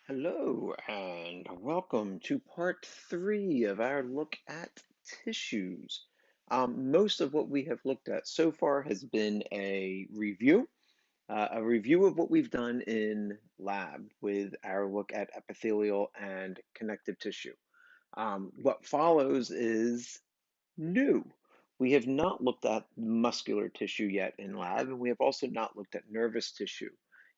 Hello, and welcome to part three of our look at tissues. Most of what we have looked at so far has been a review of what we've done in lab with our look at epithelial and connective tissue. What follows is new. We have not looked at muscular tissue yet in lab, and we have also not looked at nervous tissue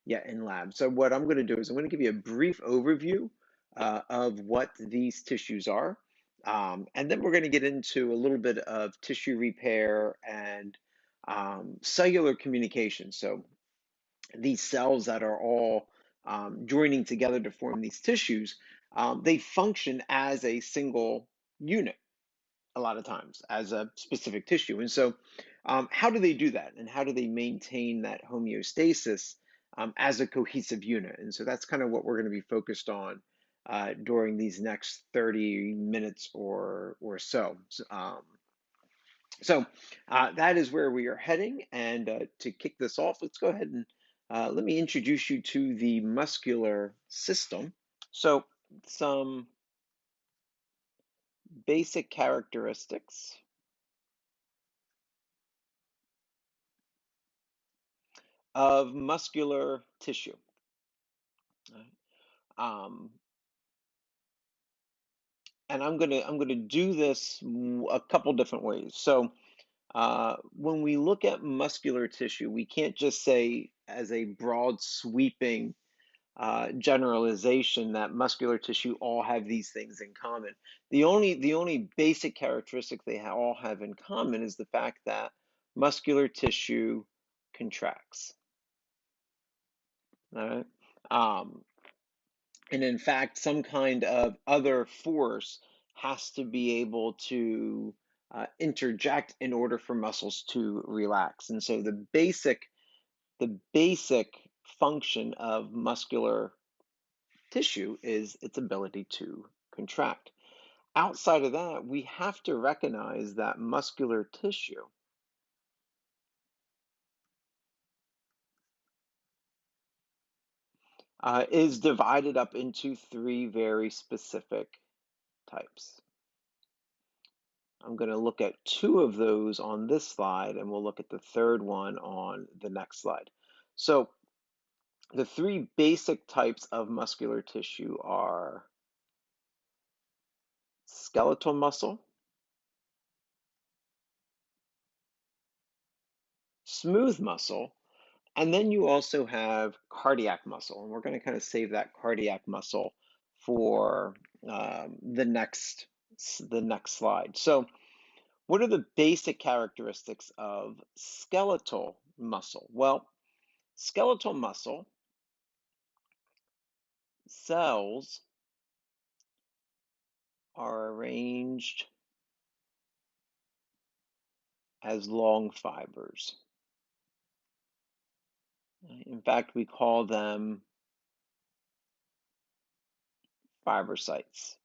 yet in lab. So what I'm going to do is I'm going to give you a brief overview of what these tissues are, and then we're going to get into a little bit of tissue repair and cellular communication. So these cells that are all joining together to form these tissues, they function as a single unit a lot of times as a specific tissue. And so, how do they do that? And how do they maintain that homeostasis as a cohesive unit? And so, that's kind of what we're going to be focused on during these next 30 minutes or so. That is where we are heading. And to kick this off, let's go ahead and let me introduce you to the muscular system. So, some basic characteristics of muscular tissue. Right? Um, and I'm gonna do this a couple different ways. So when we look at muscular tissue, we can't just say as a broad sweeping generalization that muscular tissue all have these things in common. The only basic characteristic they all have in common is the fact that muscular tissue contracts. All right. Um, And in fact, some kind of other force has to be able to interject in order for muscles to relax. And so the basic function of muscular tissue is its ability to contract. Outside of that, we have to recognize that muscular tissue is divided up into three very specific types. I'm going to look at two of those on this slide, and we'll look at the third one on the next slide. So the three basic types of muscular tissue are skeletal muscle, smooth muscle, and then you also have cardiac muscle. And we're going to kind of save that cardiac muscle for the next slide. So what are the basic characteristics of skeletal muscle? Well, skeletal muscle cells are arranged as long fibers. In fact, we call them fibrocytes.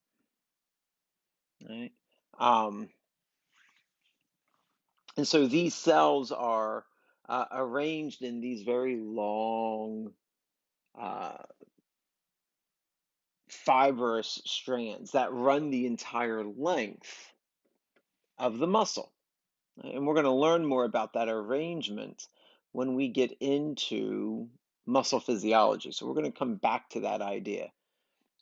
Right? Um, and so these cells are arranged in these very long uh, fibrous strands that run the entire length of the muscle. And we're going to learn more about that arrangement when we get into muscle physiology. So we're going to come back to that idea.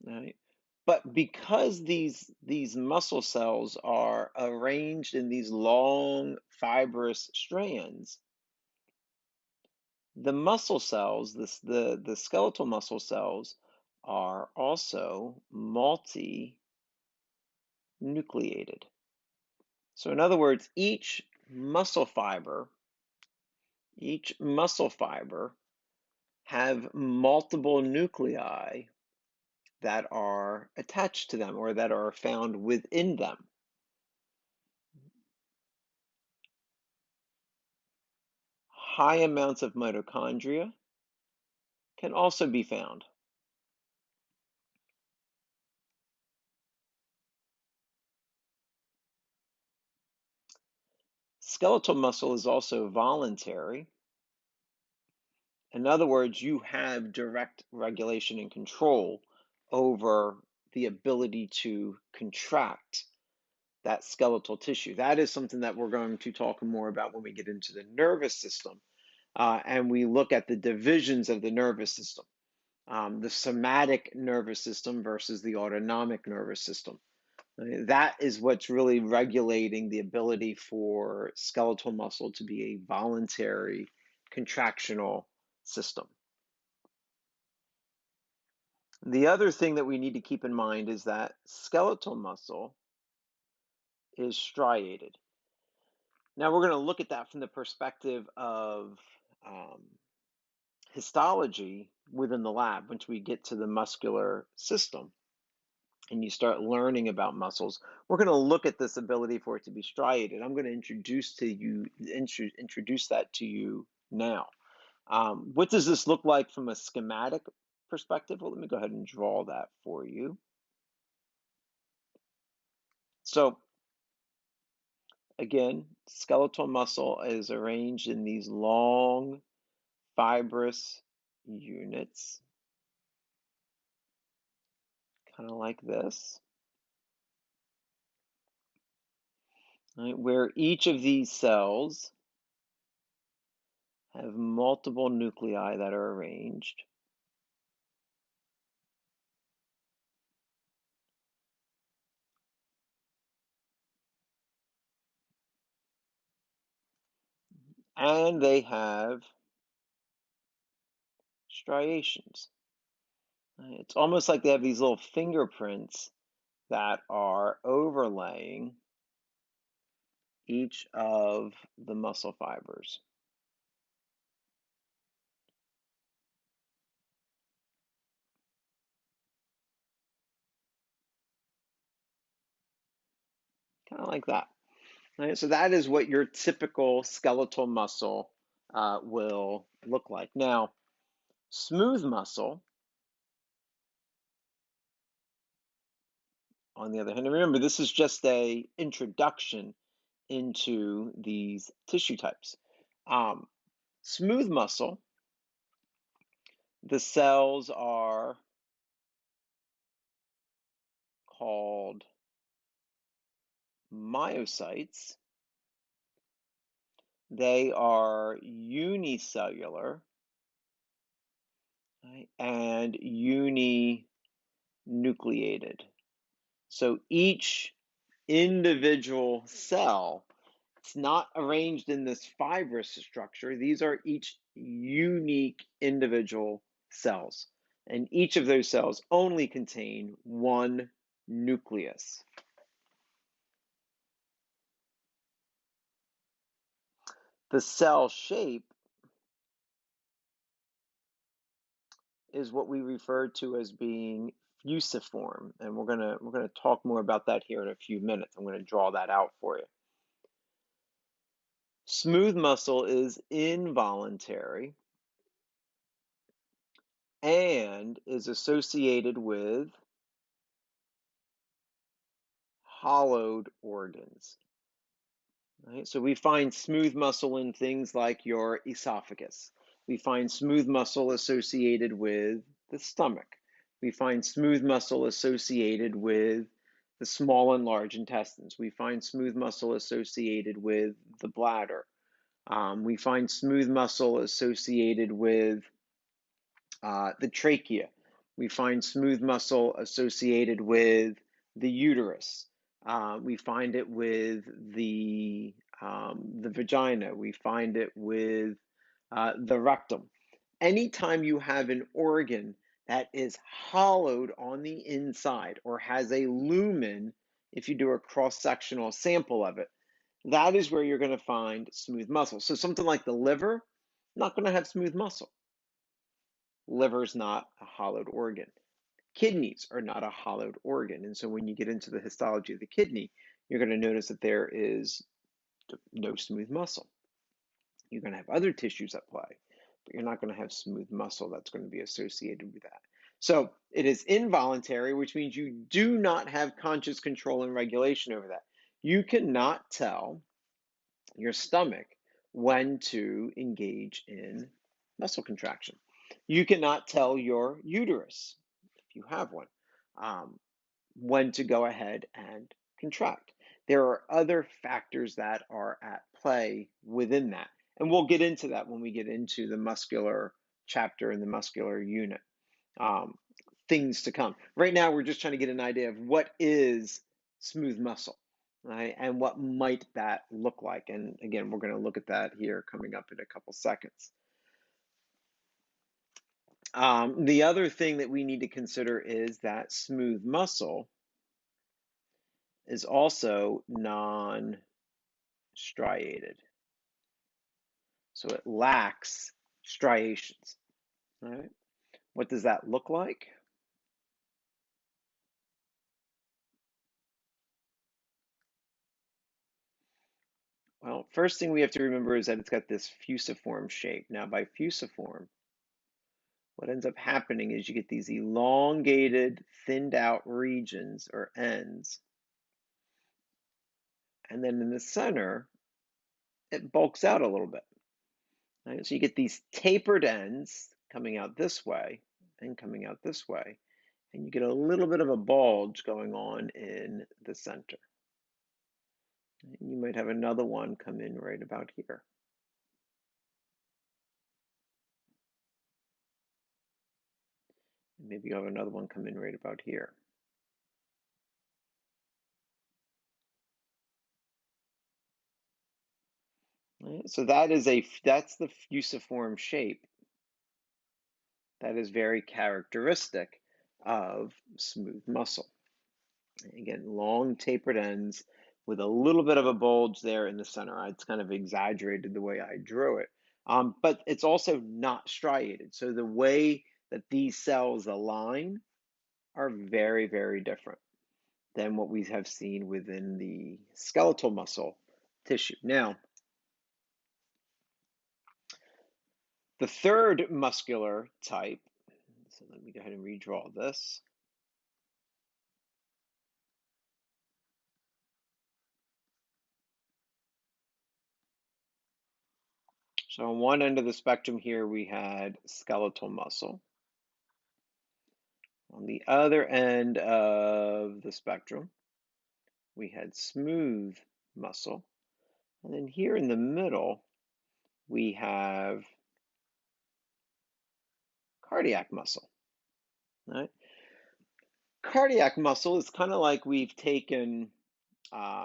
Right? But because these muscle cells are arranged in these long fibrous strands, the muscle cells, the skeletal muscle cells, are also multi-nucleated. So in other words, each muscle fiber have multiple nuclei that are attached to them or that are found within them. High amounts of mitochondria can also be found. Skeletal muscle is also voluntary. In other words, you have direct regulation and control over the ability to contract that skeletal tissue. That is something that we're going to talk more about when we get into the nervous system, and we look at the divisions of the nervous system, the somatic nervous system versus the autonomic nervous system. That is what's really regulating the ability for skeletal muscle to be a voluntary contractional system. The other thing that we need to keep in mind is that skeletal muscle is striated. Now, we're going to look at that from the perspective of histology within the lab once we get to the muscular system and you start learning about muscles. We're going to look at this ability for it to be striated. I'm going to introduce that to you now. What does this look like from a schematic perspective? Well, let me go ahead and draw that for you. So again, skeletal muscle is arranged in these long fibrous units, kind of like this, right, where each of these cells have multiple nuclei that are arranged. And they have striations. It's almost like they have these little fingerprints that are overlaying each of the muscle fibers. Kind of like that. Right? So that is what your typical skeletal muscle will look like. Now, smooth muscle, on the other hand, and remember, this is just a introduction into these tissue types. Smooth muscle, the cells are called myocytes. They are unicellular, right, and uninucleated. So each individual cell, it's not arranged in this fibrous structure. These are each unique individual cells. And each of those cells only contain one nucleus. The cell shape is what we refer to as being fusiform, and we're gonna talk more about that here in a few minutes. I'm going to draw that out for you. Smooth muscle is involuntary and is associated with hollowed organs. Right? So we find smooth muscle in things like your esophagus. We find smooth muscle associated with the stomach. We find smooth muscle associated with the small and large intestines. We find smooth muscle associated with the bladder. We find smooth muscle associated with the trachea. We find smooth muscle associated with the uterus. We find it with the vagina. We find it with the rectum. Anytime you have an organ that is hollowed on the inside or has a lumen, if you do a cross-sectional sample of it, that is where you're going to find smooth muscle. So something like the liver, not going to have smooth muscle. Liver is not a hollowed organ. Kidneys are not a hollowed organ. And so when you get into the histology of the kidney, you're going to notice that there is no smooth muscle. You're going to have other tissues at play, but you're not going to have smooth muscle that's going to be associated with that. So it is involuntary, which means you do not have conscious control and regulation over that. You cannot tell your stomach when to engage in muscle contraction. You cannot tell your uterus, if you have one, when to go ahead and contract. There are other factors that are at play within that. And we'll get into that when we get into the muscular chapter and the muscular unit. Um, things to come. Right now, we're just trying to get an idea of what is smooth muscle, right? And what might that look like. And again, we're going to look at that here coming up in a couple seconds. The other thing that we need to consider is that smooth muscle is also non-striated. So it lacks striations. All right. What does that look like? Well, first thing we have to remember is that it's got this fusiform shape. Now, by fusiform, what ends up happening is you get these elongated, thinned out regions or ends. And then in the center, it bulks out a little bit. Right? So you get these tapered ends coming out this way and coming out this way. And you get a little bit of a bulge going on in the center. And you might have another one come in right about here. Maybe you have another one come in right about here. Right? So that's the fusiform shape that is very characteristic of smooth muscle. Again, long tapered ends with a little bit of a bulge there in the center. It's kind of exaggerated the way I drew it. But it's also not striated. So the way that these cells align are very, very different than what we have seen within the skeletal muscle tissue. Now, the third muscular type, so let me go ahead and redraw this. So on one end of the spectrum here, we had skeletal muscle. On the other end of the spectrum, we had smooth muscle. And then here in the middle, we have cardiac muscle. Right? Cardiac muscle is kind of like we've taken,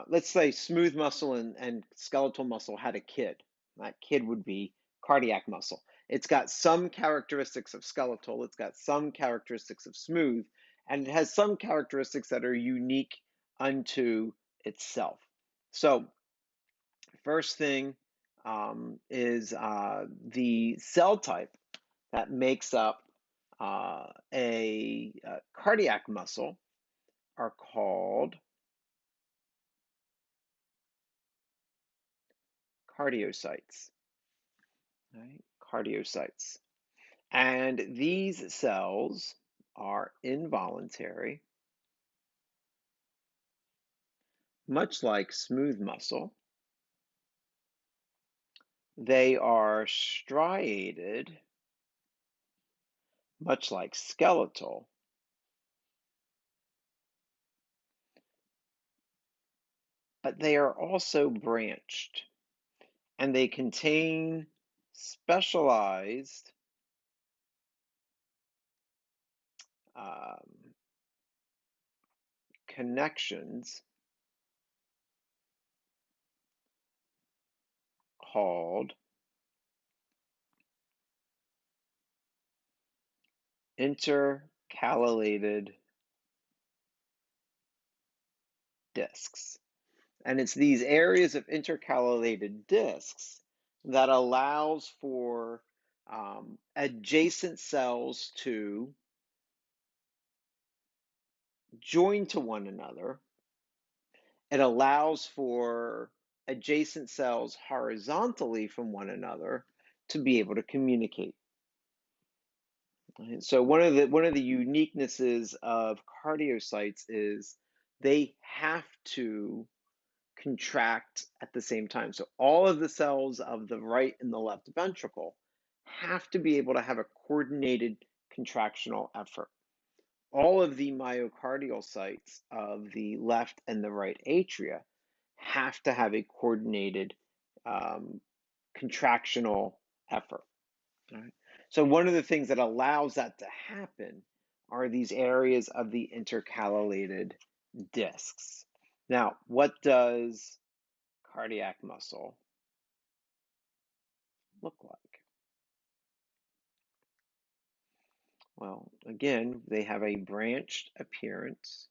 let's say smooth muscle and skeletal muscle had a kid. That kid would be cardiac muscle. It's got some characteristics of skeletal, it's got some characteristics of smooth, and it has some characteristics that are unique unto itself. So, first thing is the cell type that makes up a cardiac muscle are called cardiocytes. Right? Cardiocytes. And these cells are involuntary, much like smooth muscle. They are striated, much like skeletal. But they are also branched, and they contain specialized um, connections called intercalated discs. And it's these areas of intercalated discs that allows for adjacent cells to join to one another. It allows for adjacent cells horizontally from one another to be able to communicate. And so one of the uniquenesses of cardiocytes is they have to contract at the same time. So all of the cells of the right and the left ventricle have to be able to have a coordinated contractional effort. all of the myocardial sites of the left and the right atria have to have a coordinated um, contractional effort. Right? So one of the things that allows that to happen are these areas of the intercalated discs. Now, what does cardiac muscle look like? Well, again, they have a branched appearance.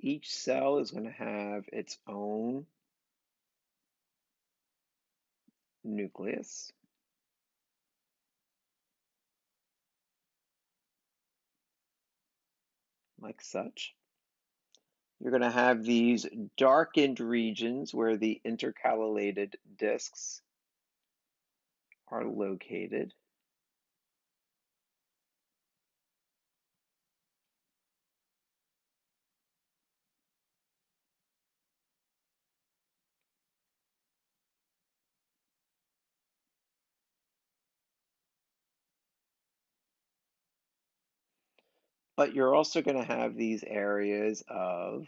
Each cell is going to have its own nucleus, like such. You're going to have these darkened regions where the intercalated discs are located. But you're also going to have these areas of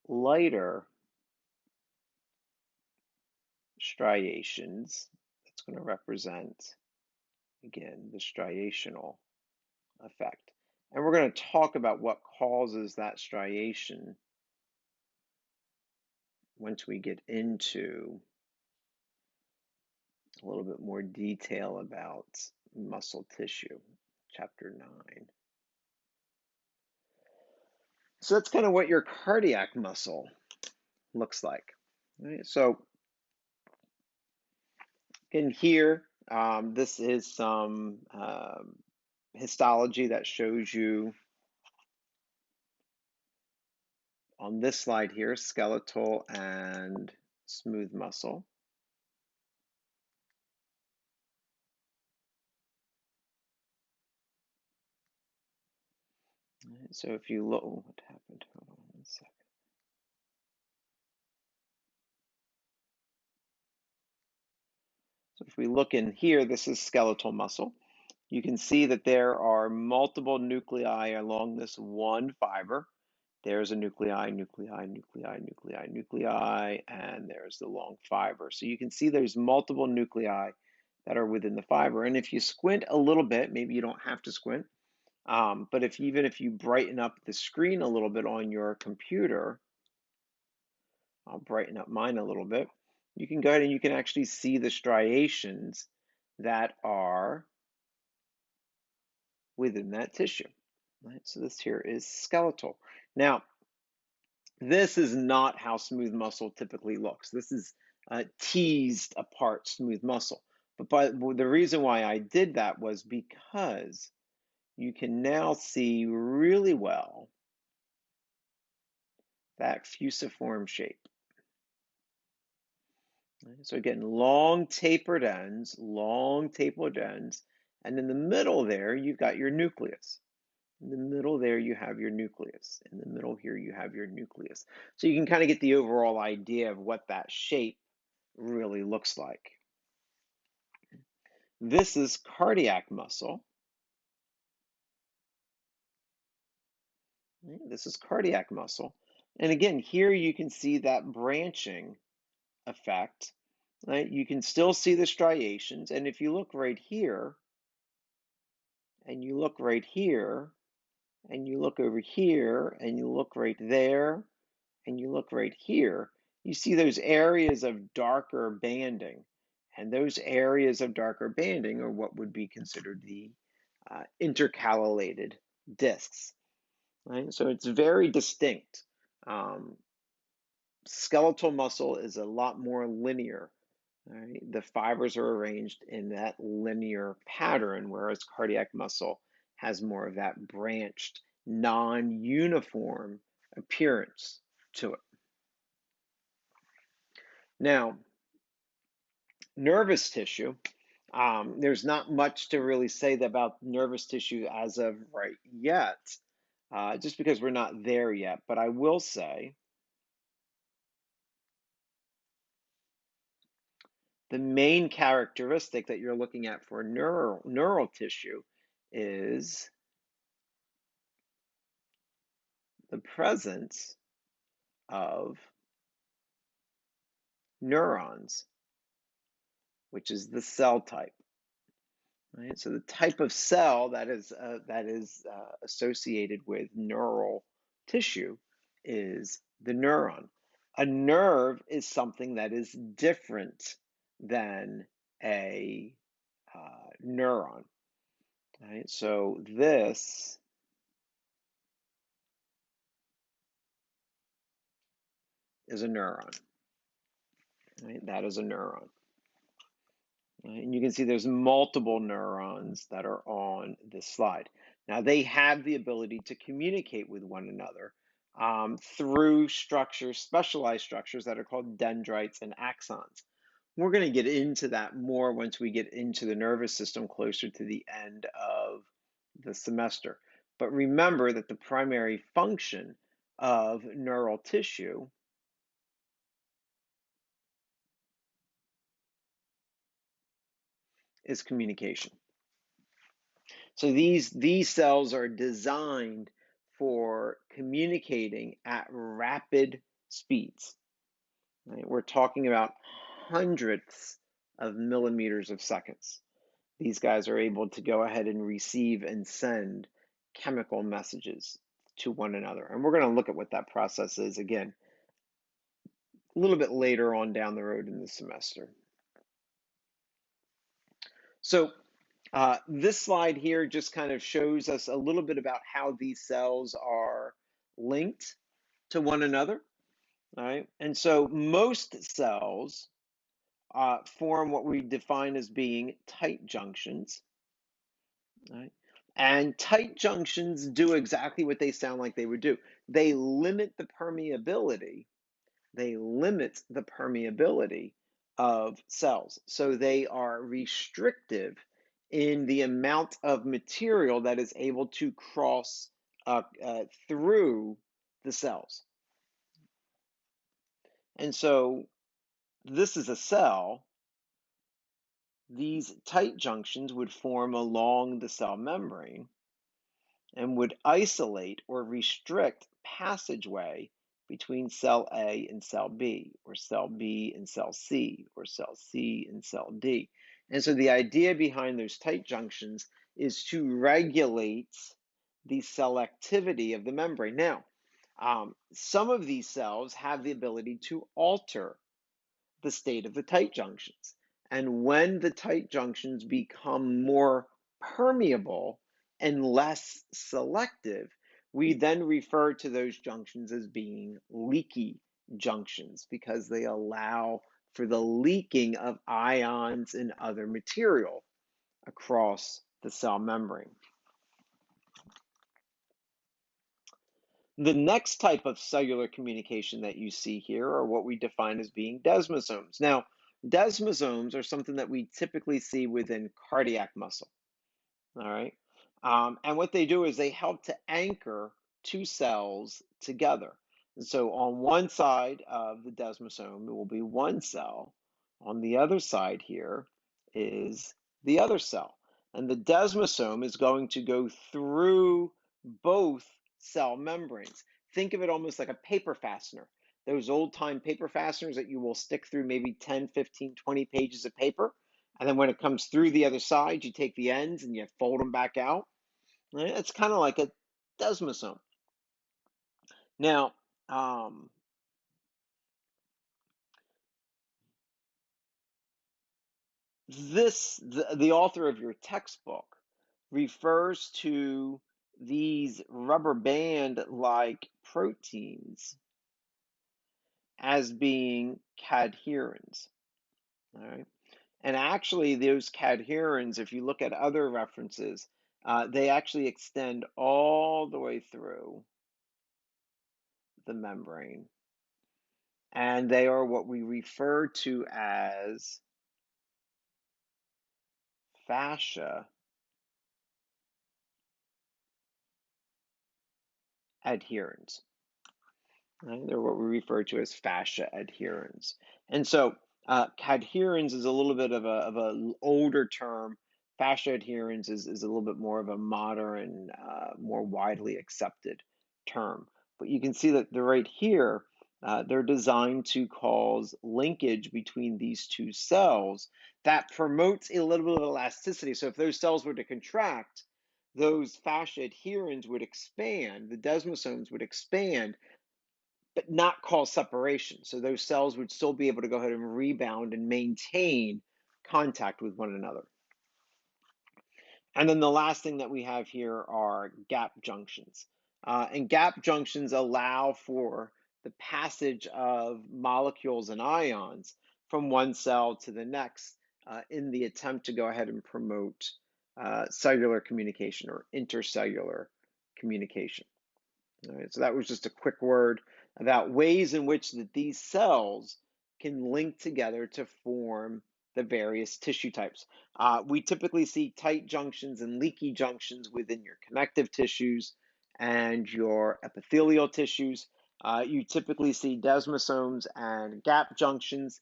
lighter striations. That's going to represent, again, the striational effect. And we're going to talk about what causes that striation once we get into a little bit more detail about muscle tissue, chapter 9. So that's kind of what your cardiac muscle looks like. Right? So in here, this is some histology that shows you on this slide here, skeletal and smooth muscle. So if you look, oh, what happened? Hold on 1 second. So if we look in here, this is skeletal muscle. You can see that there are multiple nuclei along this one fiber. There's a nuclei, nuclei, nuclei, nuclei, nuclei, and there's the long fiber. So you can see there's multiple nuclei that are within the fiber. And if you squint a little bit, maybe you don't have to squint, but even if you brighten up the screen a little bit on your computer, I'll brighten up mine a little bit, you can go ahead and you can actually see the striations that are within that tissue. Right? So this here is skeletal. Now, this is not how smooth muscle typically looks. This is teased apart smooth muscle. But the reason why I did that was because you can now see really well that fusiform shape. So again, long tapered ends, and in the middle there, you've got your nucleus. In the middle there, you have your nucleus. In the middle here, you have your nucleus. So you can kind of get the overall idea of what that shape really looks like. This is cardiac muscle. This is cardiac muscle. And again, here you can see that branching effect. Right? You can still see the striations. And if you look right here, and you look right here, and you look over here, and you look right there, and you look right here, you see those areas of darker banding. And those areas of darker banding are what would be considered the intercalated discs. Right? So it's very distinct. Skeletal muscle is a lot more linear All right, the fibers are arranged in that linear pattern, whereas cardiac muscle has more of that branched, non-uniform appearance to it. Now, nervous tissue, there's not much to really say about nervous tissue as of right yet, just because we're not there yet. But I will say the main characteristic that you're looking at for neural tissue is the presence of neurons, which is the cell type. Right? So the type of cell that is associated with neural tissue is the neuron. A nerve is something that is different than a neuron. Right? So this is a neuron. Right? That is a neuron. Right? And you can see there's multiple neurons that are on this slide. Now, they have the ability to communicate with one another through structures, specialized structures that are called dendrites and axons. We're going to get into that more once we get into the nervous system closer to the end of the semester. But remember that the primary function of neural tissue is communication. So these cells are designed for communicating at rapid speeds. Right? We're talking about hundredths of millimeters of seconds. These guys are able to go ahead and receive and send chemical messages to one another. And we're going to look at what that process is again a little bit later on down the road in the semester. So this slide here just kind of shows us a little bit about how these cells are linked to one another. All right. And so most cells form what we define as being tight junctions. Right? And tight junctions do exactly what they sound like they would do. They limit the permeability. They limit the permeability of cells. So they are restrictive in the amount of material that is able to cross through the cells. And so this is a cell. These tight junctions would form along the cell membrane and would isolate or restrict passageway between cell A and cell B, or cell B and cell C, or cell C and cell D. And so the idea behind those tight junctions is to regulate the selectivity of the membrane. Now, some of these cells have the ability to alter the state of the tight junctions. And when the tight junctions become more permeable and less selective, we then refer to those junctions as being leaky junctions because they allow for the leaking of ions and other material across the cell membrane. The next type of cellular communication that you see here are what we define as being desmosomes. Now, desmosomes are something that we typically see within cardiac muscle. All right. And what they do is they help to anchor two cells together. And so on one side of the desmosome, there will be one cell. On the other side here is the other cell. And the desmosome is going to go through both cell membranes. Think of it almost like a paper fastener. Those old-time paper fasteners that you will stick through maybe 10, 15, 20 pages of paper. And then when it comes through the other side, you take the ends and you fold them back out. Right? It's kind of like a desmosome. Now, the author of your textbook refers to these rubber band-like proteins as being cadherins. All right. And actually, those cadherins, if you look at other references, they actually extend all the way through the membrane. And they are what we refer to as fascia adherens. Right? They're what we refer to as fascia adherens. And so adherens is a little bit of a older term. Fascia adherens is a little bit more of a modern, more widely accepted term. But you can see that they're right here. They're designed to cause linkage between these two cells that promotes a little bit of elasticity. So if those cells were to contract, those fascia adherens would expand, the desmosomes would expand, but not cause separation. So those cells would still be able to go ahead and rebound and maintain contact with one another. And then the last thing that we have here are gap junctions. And gap junctions allow for the passage of molecules and ions from one cell to the next in the attempt to go ahead and promote cellular communication or intercellular communication. All right, so that was just a quick word about ways in which these cells can link together to form the various tissue types. We typically see tight junctions and leaky junctions within your connective tissues and your epithelial tissues. You typically see desmosomes and gap junctions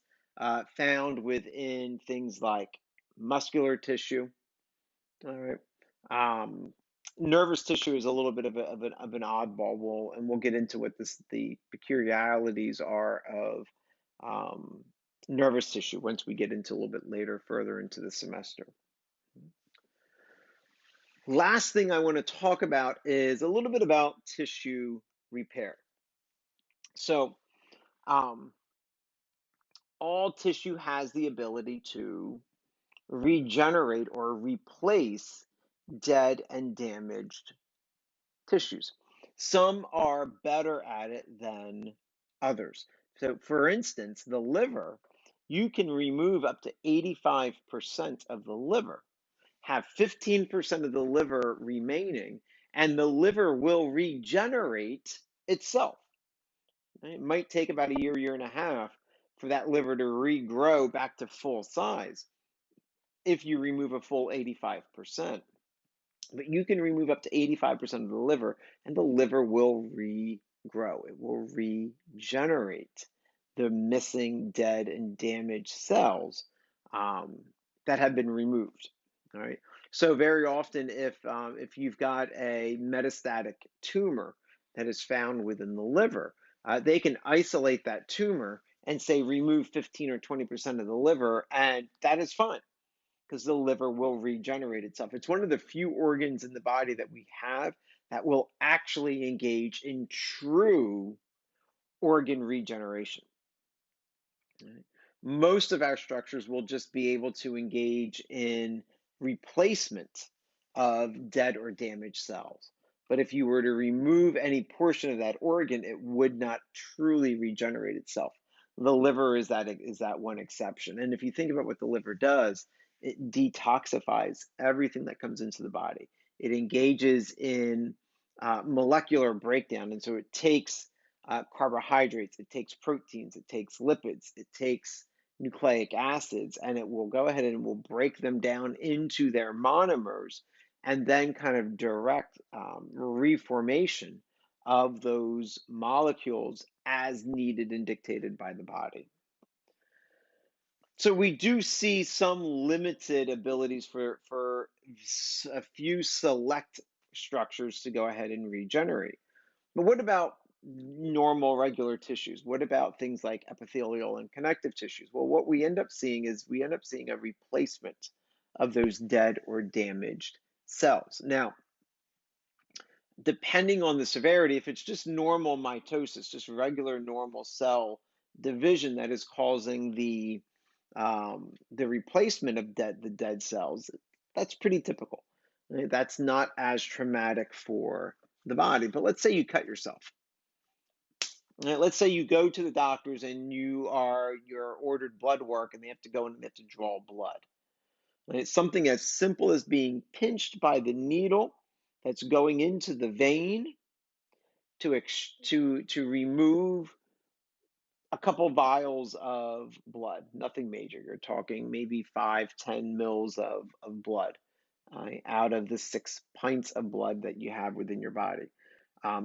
found within things like muscular tissue. All right. Um, Nervous tissue is a little bit of an oddball. We'll get into what the peculiarities are of um, nervous tissue once we get into a little bit later, further into the semester. Last thing I want to talk about is a little bit about tissue repair. So, um, all tissue has the ability to regenerate or replace dead and damaged tissues. Some are better at it than others. So, for instance, the liver, you can remove up to 85% of the liver, have 15% of the liver remaining, and the liver will regenerate itself. It might take about a year, year and a half for that liver to regrow back to full size if you remove a full 85%. But you can remove up to 85% of the liver, and the liver will regrow. It will regenerate the missing, dead, and damaged cells that have been removed. All right. So very often, if you've got a metastatic tumor that is found within the liver, they can isolate that tumor and say remove 15 or 20% of the liver, and that is fine because the liver will regenerate itself. It's one of the few organs in the body that we have that will actually engage in true organ regeneration. Right? Most of our structures will just be able to engage in replacement of dead or damaged cells. But if you were to remove any portion of that organ, it would not truly regenerate itself. The liver is that one exception. And if you think about what the liver does, it detoxifies everything that comes into the body. It engages in molecular breakdown, and so it takes carbohydrates, it takes proteins, it takes lipids, it takes nucleic acids, and it will go ahead and will break them down into their monomers and then kind of direct reformation of those molecules as needed and dictated by the body. So we do see some limited abilities for a few select structures to go ahead and regenerate. But what about normal regular tissues? What about things like epithelial and connective tissues? Well, what we end up seeing is we end up seeing a replacement of those dead or damaged cells. Now, depending on the severity, if it's just normal mitosis, just regular normal cell division that is causing the replacement of the dead cells, that's pretty typical. Right? That's not as traumatic for the body. But let's say you cut yourself. Let's say you go to the doctors and you're ordered blood work and they have to go in and they have to draw blood. And it's something as simple as being pinched by the needle that's going into the vein to remove a couple vials of blood, nothing major. You're talking maybe 5, 10 mils of blood out of the 6 pints of blood that you have within your body.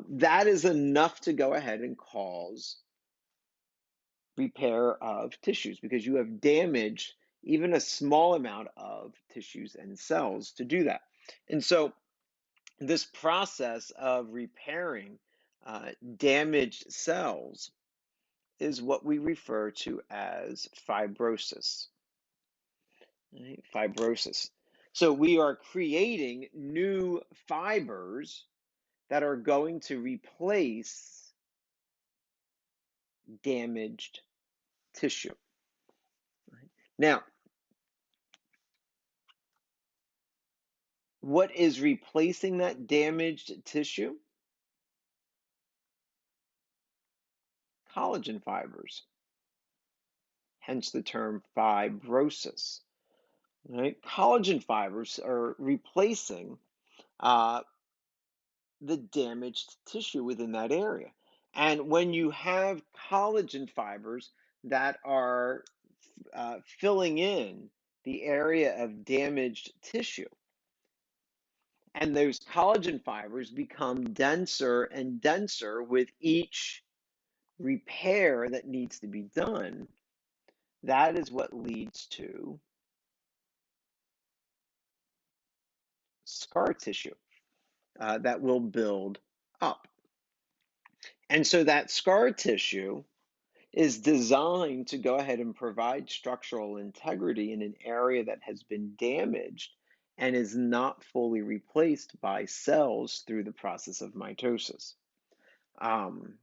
That is enough to go ahead and cause repair of tissues because you have damaged even a small amount of tissues and cells to do that. And so, this process of repairing damaged cells is what we refer to as fibrosis. Right? Fibrosis. So we are creating new fibers that are going to replace damaged tissue. Right? Now, what is replacing that damaged tissue? Collagen fibers, hence the term fibrosis. Right? Collagen fibers are replacing uh, the damaged tissue within that area. And when you have collagen fibers that are filling in the area of damaged tissue, and those collagen fibers become denser and denser with each repair that needs to be done, that is what leads to scar tissue that will build up. And so that scar tissue is designed to go ahead and provide structural integrity in an area that has been damaged and is not fully replaced by cells through the process of mitosis. Um,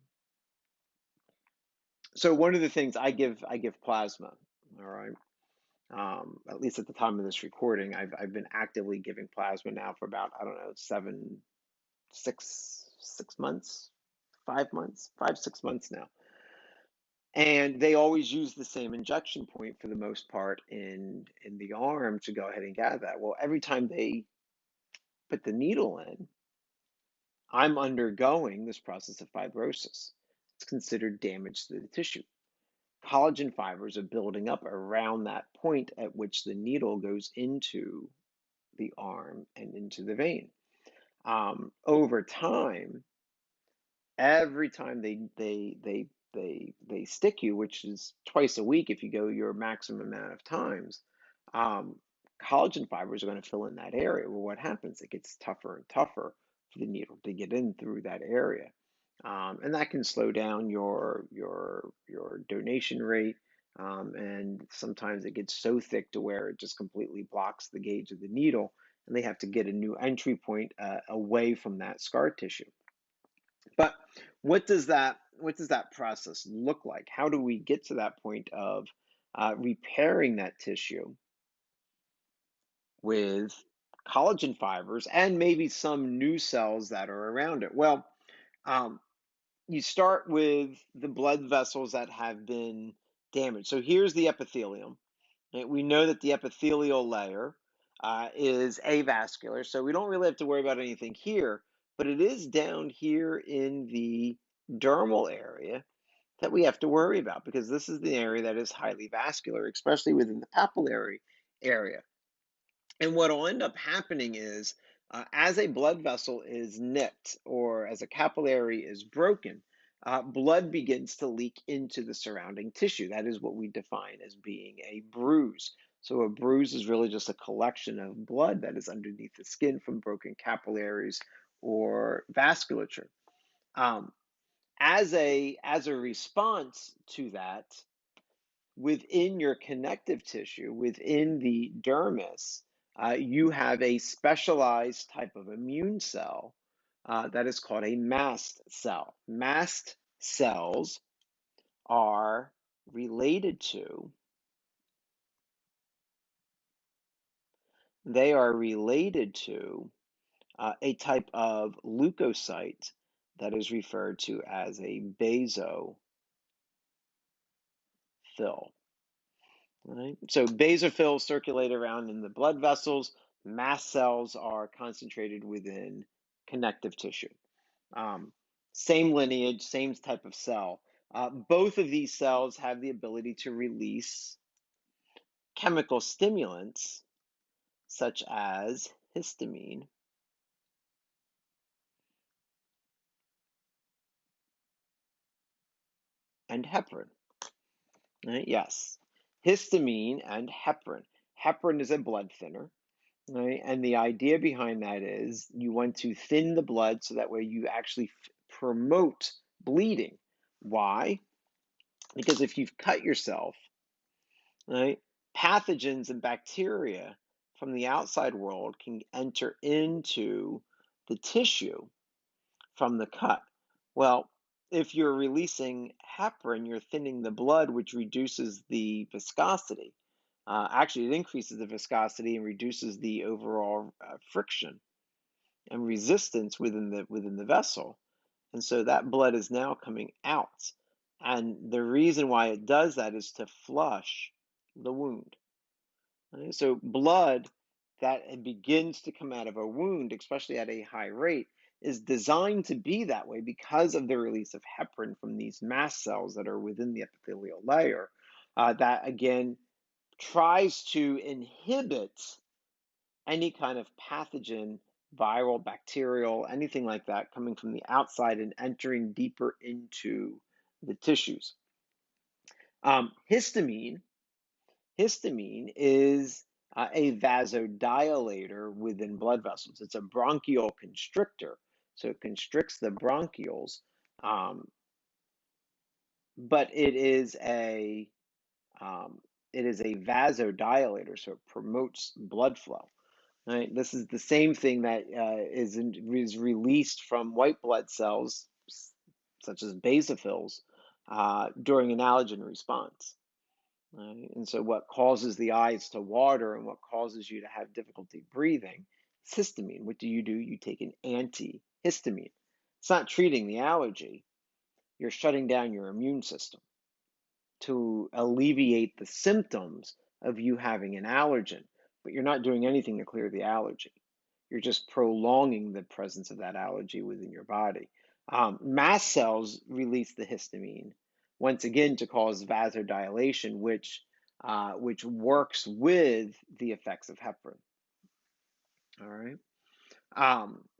so one of the things I give plasma, all right. At least at the time of this recording, I've been actively giving plasma now for about, I don't know, 6 months, 5 months, 5, 6 months now. And they always use the same injection point for the most part in the arm to go ahead and gather that. Well, every time they put the needle in, I'm undergoing this process of fibrosis. It's considered damage to the tissue. Collagen fibers are building up around that point at which the needle goes into the arm and into the vein. Over time, every time they stick you, which is twice a week if you go your maximum amount of times, um, collagen fibers are going to fill in that area. Well, what happens? It gets tougher and tougher for the needle to get in through that area, and that can slow down your donation rate. And sometimes it gets so thick to where it just completely blocks the gauge of the needle, and they have to get a new entry point away from that scar tissue. But what does that process look like? How do we get to that point of repairing that tissue with collagen fibers and maybe some new cells that are around it? Well, um, you start with the blood vessels that have been damaged. So here's the epithelium. Right? We know that the epithelial layer is avascular, so we don't really have to worry about anything here, but it is down here in the dermal area that we have to worry about because this is the area that is highly vascular, especially within the papillary area. And what will end up happening is, as a blood vessel is nicked or as a capillary is broken, blood begins to leak into the surrounding tissue. That is what we define as being a bruise. So, a bruise is really just a collection of blood that is underneath the skin from broken capillaries or vasculature. Um, as a response to that, within your connective tissue, within the dermis, you have a specialized type of immune cell that is called a mast cell. Mast cells are related to, they are related to a type of leukocyte that is referred to as a basophil. Right? So basophils circulate around in the blood vessels. Mast cells are concentrated within connective tissue. Same lineage, same type of cell. Both of these cells have the ability to release chemical stimulants such as histamine and heparin. Right? Yes, histamine and heparin. Heparin is a blood thinner. Right? And the idea behind that is you want to thin the blood so that way you actually promote bleeding. Why? Because if you've cut yourself, right, pathogens and bacteria from the outside world can enter into the tissue from the cut. Well, if you're releasing heparin, you're thinning the blood, which reduces the viscosity. Actually, it increases the viscosity and reduces the overall friction and resistance within the vessel. And so that blood is now coming out. And the reason why it does that is to flush the wound. Right? So blood that begins to come out of a wound, especially at a high rate, is designed to be that way because of the release of heparin from these mast cells that are within the epithelial layer. That again tries to inhibit any kind of pathogen, viral, bacterial, anything like that coming from the outside and entering deeper into the tissues. Histamine is a vasodilator within blood vessels. It's a bronchial constrictor, so it constricts the bronchioles, but it is a vasodilator, so it promotes blood flow. Right? This is the same thing that is released from white blood cells, such as basophils, during an allergen response. Right? And so, what causes the eyes to water and what causes you to have difficulty breathing is histamine. What do? You take an antihistamine. It's not treating the allergy, you're shutting down your immune system to alleviate the symptoms of you having an allergen, but you're not doing anything to clear the allergy. You're just prolonging the presence of that allergy within your body. Mast cells release the histamine, once again to cause vasodilation, which works with the effects of heparin. All right.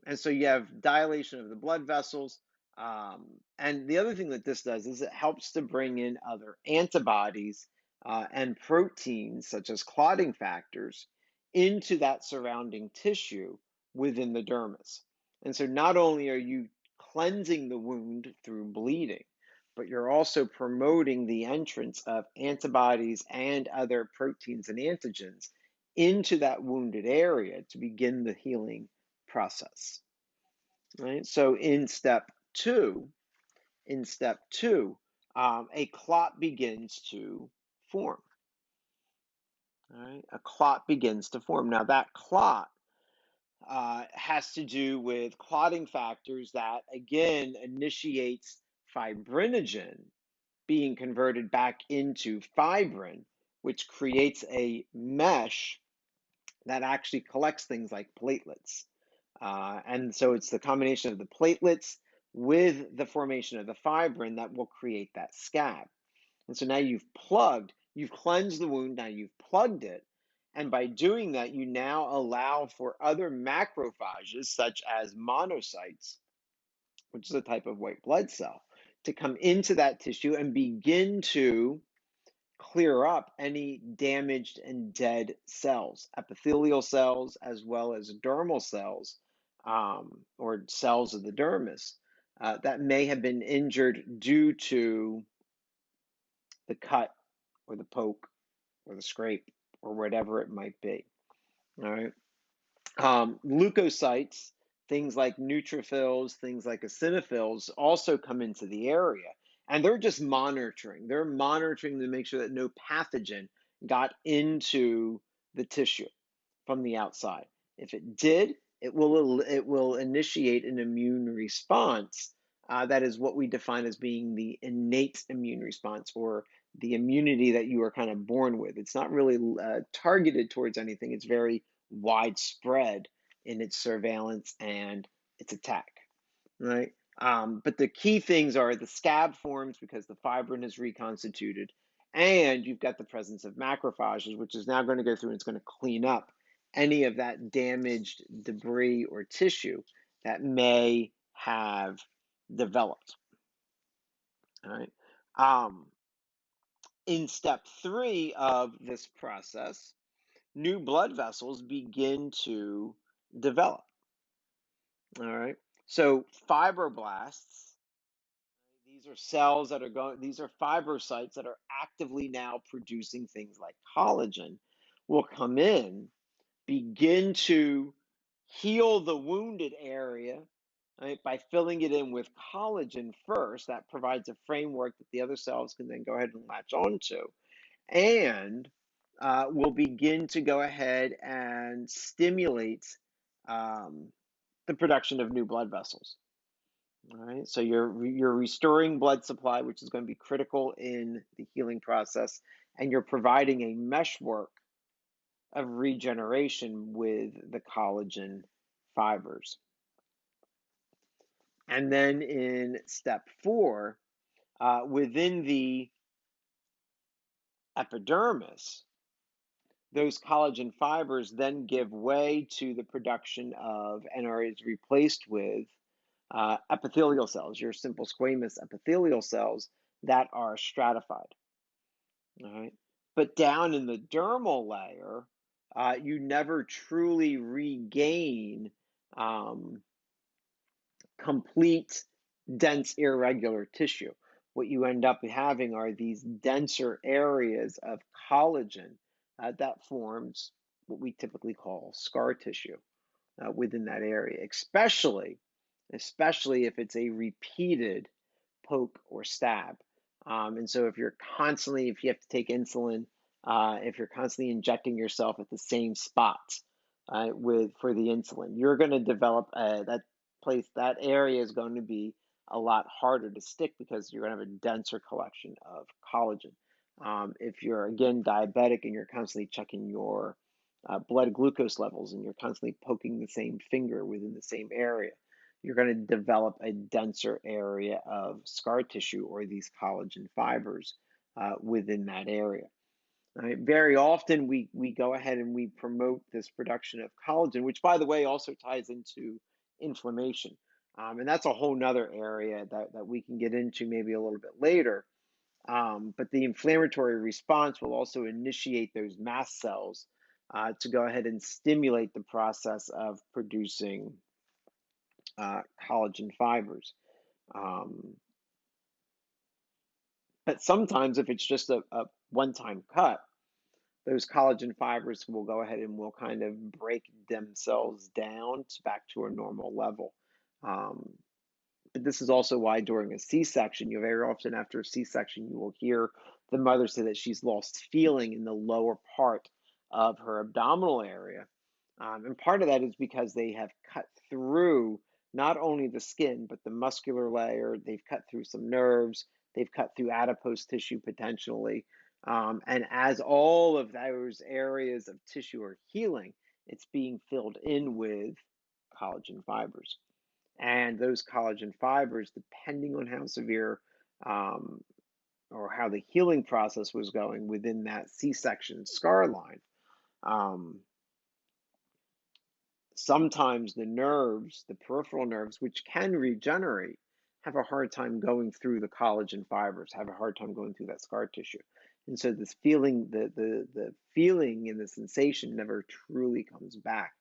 And so you have dilation of the blood vessels. And the other thing that this does is it helps to bring in other antibodies and proteins, such as clotting factors, into that surrounding tissue within the dermis. And so not only are you cleansing the wound through bleeding, but you're also promoting the entrance of antibodies and other proteins and antigens into that wounded area to begin the healing process. Right? So in step two, a clot begins to form. All right? A clot begins to form. Now that clot has to do with clotting factors that again initiates fibrinogen being converted back into fibrin, which creates a mesh that actually collects things like platelets. And so it's the combination of the platelets with the formation of the fibrin that will create that scab. And so now you've cleansed the wound, now you've plugged it. And by doing that, you now allow for other macrophages, such as monocytes, which is a type of white blood cell, to come into that tissue and begin to clear up any damaged and dead cells, epithelial cells, as well as dermal cells, or cells of the dermis that may have been injured due to the cut or the poke or the scrape or whatever it might be. All right. Leukocytes, things like neutrophils, things like eosinophils also come into the area. And they're just monitoring. They're monitoring to make sure that no pathogen got into the tissue from the outside. If it did, it will initiate an immune response That is what we define as being the innate immune response, or the immunity that you are kind of born with. It's not really targeted towards anything. It's very widespread in its surveillance and its attack, right? But the key things are the scab forms because the fibrin is reconstituted, and you've got the presence of macrophages, which is now going to go through and it's going to clean up any of that damaged debris or tissue that may have developed. All right. In step 3 of this process, new blood vessels begin to develop. All right. So fibroblasts, these are cells that are going, these are fibrocytes that are actively now producing things like collagen, will come in, begin to heal the wounded area, right, by filling it in with collagen first. That provides a framework that the other cells can then go ahead and latch onto, and will begin to go ahead and stimulate um, the production of new blood vessels. All right, so you're restoring blood supply, which is going to be critical in the healing process, and you're providing a meshwork of regeneration with the collagen fibers. And then in step 4, within the epidermis, those collagen fibers then give way to the production of and are is replaced with epithelial cells, your simple squamous epithelial cells that are stratified. All right. But down in the dermal layer, you never truly regain complete, dense, irregular tissue. What you end up having are these denser areas of collagen that forms what we typically call scar tissue within that area, especially if it's a repeated poke or stab. And so if if you have to take insulin, if you're constantly injecting yourself at the same spots for the insulin, you're going to develop that area is going to be a lot harder to stick because you're going to have a denser collection of collagen. If you're again diabetic and you're constantly checking your blood glucose levels and you're constantly poking the same finger within the same area, you're going to develop a denser area of scar tissue or these collagen fibers within that area. Right? Very often we go ahead and we promote this production of collagen, which by the way also ties into inflammation. And that's a whole nother area that we can get into maybe a little bit later. But the inflammatory response will also initiate those mast cells to go ahead and stimulate the process of producing collagen fibers. But sometimes if it's just a one-time cut, those collagen fibers will go ahead and will kind of break themselves down back to a normal level. Um, but this is also why during a C-section, you very often after a C-section, you will hear the mother say that she's lost feeling in the lower part of her abdominal area. And part of that is because they have cut through not only the skin, but the muscular layer. They've cut through some nerves. They've cut through adipose tissue potentially. And as all of those areas of tissue are healing, it's being filled in with collagen fibers. And those collagen fibers, depending on how severe um, or how the healing process was going within that C-section scar line, um, sometimes the nerves, the peripheral nerves, which can regenerate, have a hard time going through the collagen fibers, have a hard time going through that scar tissue. And so this feeling, the feeling and the sensation never truly comes back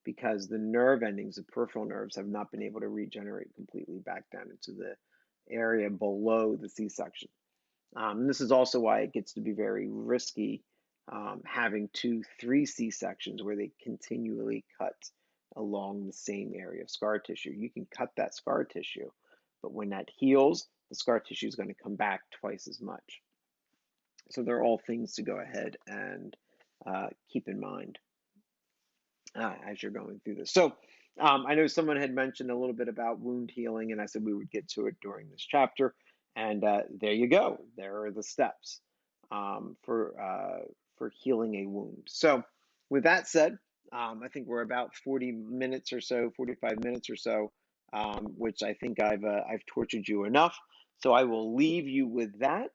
because the nerve endings, the peripheral nerves, have not been able to regenerate completely back down into the area below the C-section. And this is also why it gets to be very risky having 2, 3 C-sections where they continually cut along the same area of scar tissue. You can cut that scar tissue, but when that heals, the scar tissue is going to come back twice as much. So they're all things to go ahead and keep in mind as you're going through this. So I know someone had mentioned a little bit about wound healing, and I said we would get to it during this chapter. And there you go. There are the steps for healing a wound. So, with that said, I think we're about 40 minutes or so, 45 minutes or so, which I think I've tortured you enough. So I will leave you with that.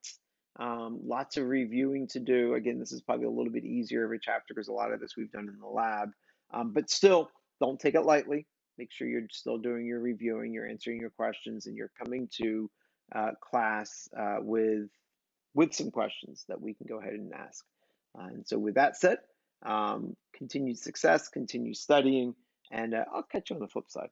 Lots of reviewing to do. Again, this is probably a little bit easier of a chapter because a lot of this we've done in the lab, but still don't take it lightly. Make sure you're still doing your reviewing, you're answering your questions, and you're coming to class with some questions that we can go ahead and ask. And so, with that said, continued success, continue studying, and I'll catch you on the flip side.